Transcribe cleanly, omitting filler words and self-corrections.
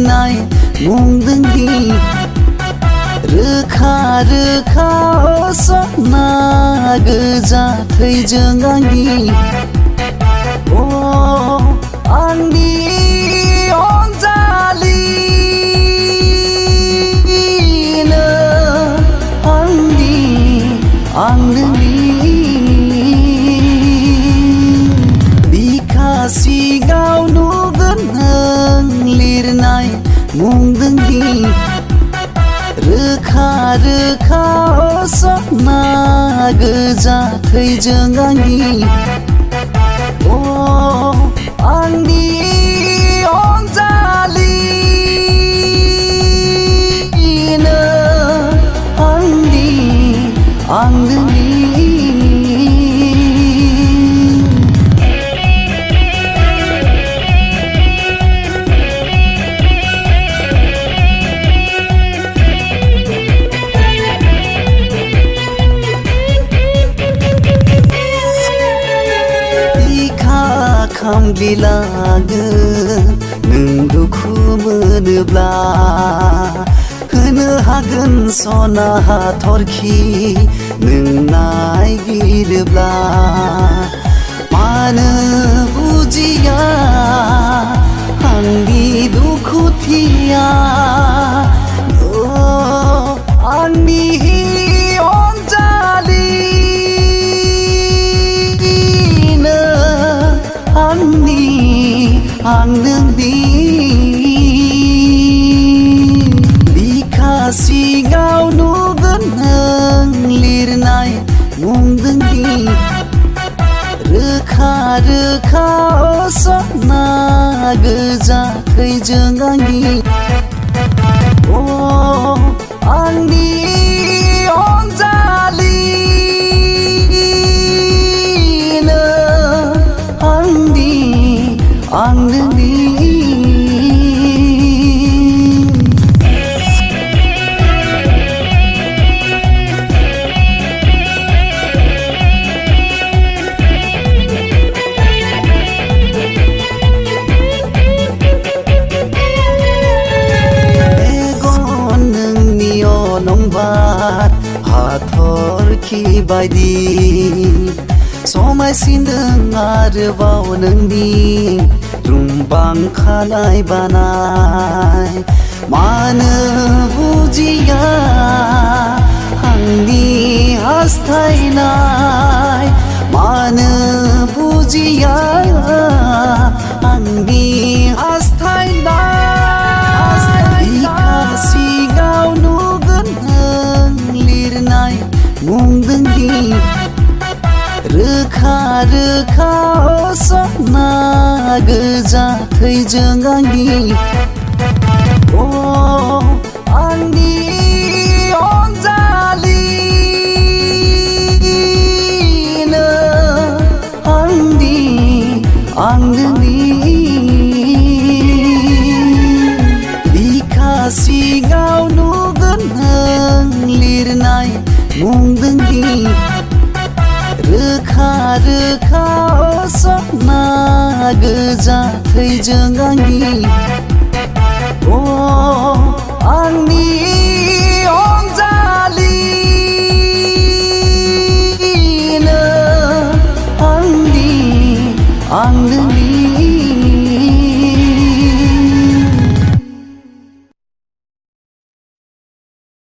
लिरनाय बुंदोंदि रोखा रोखा सना गोजा थैजों आंनि अ आंनि अनजालिनो आं नोंनि बिखा सिगाव नुगोन नों लिरनाय बुंदोंदि रोखा रोखा सना गोजा थैजों आंनि अ आंनि अनजालिनो आं नोंनि खामग्लिलांगोन नों दुखु मोनोब्ला होनो हागोन सना हाथरखि नों नायगिरोब्ला मानो बुजिया आंनि दुखुथिया आंनि आं नोंनि बिखा सिगाव नुगोन नों लिरनाय बुंदोंदि रोखा रोखा सना गोजा थैजों आंनि अ आंनि अनजालिनो आं नोंनि मेगन नोंनि अलंबार हाथरखि बायदि समायसिनदों आरोबाव नोंनि रुंबां खानाय बानाय मानो बुजिया आंनि हास्थायनाय मानो बुजिया आंनि हास्थायनाय बिखा सिगाव नुगोन नों लिरनाय बुंदोंदि रोखा रोखा सना गोजा थैजों आंनि अ आंनि अनजालिनो आं नोंनि बिखा सिगाव नुगोन नों लिरनाय बुंदोंदि रोखा रोखा सना गोजा थैजों आंनि अ आंनि अनजालिनो आं नोंनि